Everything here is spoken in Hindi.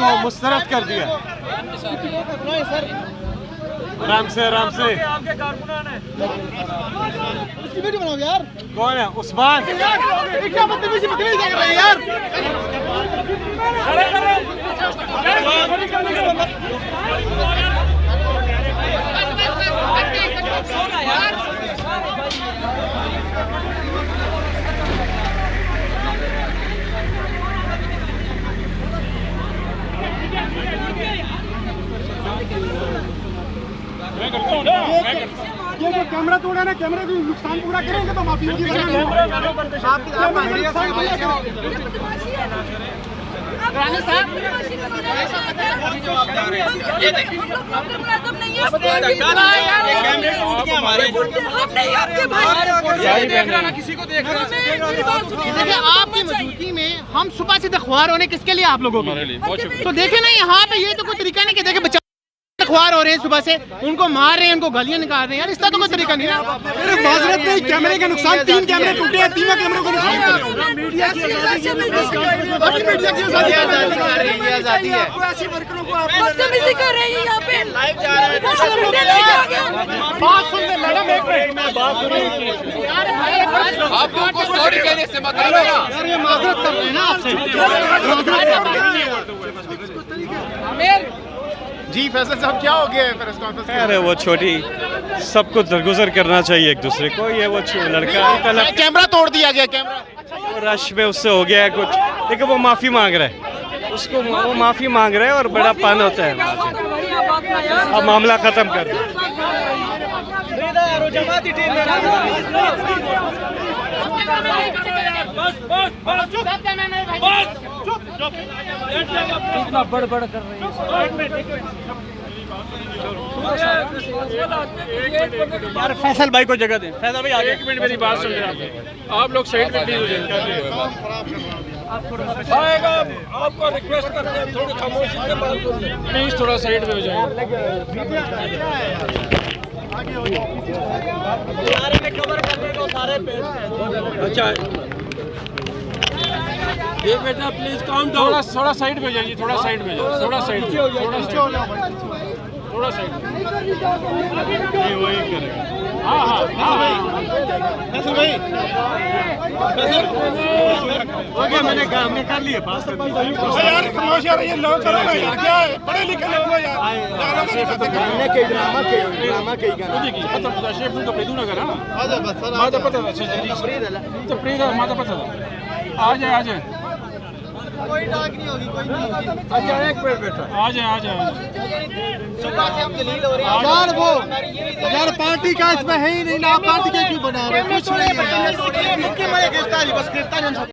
को मुस्तरद कर दिया। आराम से आराम से। आपके कारकुनान है। उसकी वीडियो बनाओ यार। कौन है उस्मान? क्या बदतमीजी कर रहे हैं यार। ये जो कैमरा तोड़ा ना, कैमरे को नुकसान पूरा करेंगे तो माफी होगी। किसी को देख रहा देखिए आपकी मौजूदगी में हम सुबह से अखबार होने किसके लिए आप लोगों को, तो देखे ना यहाँ पे ये तो कोई तरीका नहीं कि देखे बच्चा अखबार हो रहे हैं सुबह से, उनको मार रहे हैं, उनको गालियां निकाल रहे हैं यार, इसका तो कोई तरीका नहीं है। माजरत नहीं, कैमरे का नुकसान, 3 कैमरे टूटे हैं, 3 कैमरों को नुकसान मीडिया की आजादी है। ऐसी वर्करों को बदतमीजी कर रही है यहाँ पे। लाइव जा रहे हैं। बात सुन ले मैडम, एक मिनट मैं बात सुन रही। आप लोगों को सॉरी कहने से मतलब है यार ये माजरत कर रहे हैं ना आपसे। जी फैसल साहब क्या हो गया है प्रेस कॉन्फ्रेंस? अरे वो छोटी, सबको दरगुजर करना चाहिए एक दूसरे को। ये वो लड़का कैमरा तोड़ दिया गया, कैमरा वो रश में उससे हो गया है कुछ, लेकिन वो माफी मांग रहा है, उसको वो माफी मांग रहा है और बड़ा पान होता है। अब मामला खत्म कर दो। इतना बड़ कर रही यार फैसल भाई को जगह दें। फैसल भाई आगे। 1 मिनट मेरी बात सुन रहे आप लोग साइड पे प्लीज हो जाए। आपको रिक्वेस्ट करते हैं थोड़ी खामोशी से बात करें प्लीज, थोड़ा साइड पे हो जाए। अच्छा एक बेटा प्लीज काम डाउन, थोड़ा साइड पे जाइए, थोड़ा साइड में जाइए, थोड़ा साइड, थोड़ा साइड। नहीं वही करेगा। हाँ फैसल भाई हो गया, मैंने काम में कर लिए बात। यार खामोश यार, ये लोग करो ना यार, क्या है पढ़े लिखे लोग हो यार। ड्रामा कई मतलब शेफ को प्रीदू ना करा माता पता तो प्रीदा माता पता आ जाए कोई डाक नहीं होगी, कोई नहीं। अच्छा एक मिनट बेटा आ जाए सुबह से हम जलील हो रहे हैं यार। वो यार पार्टी का इसमें है ही नहीं ना, पार्टी के क्यों बना रहे हो? कुछ नहीं है।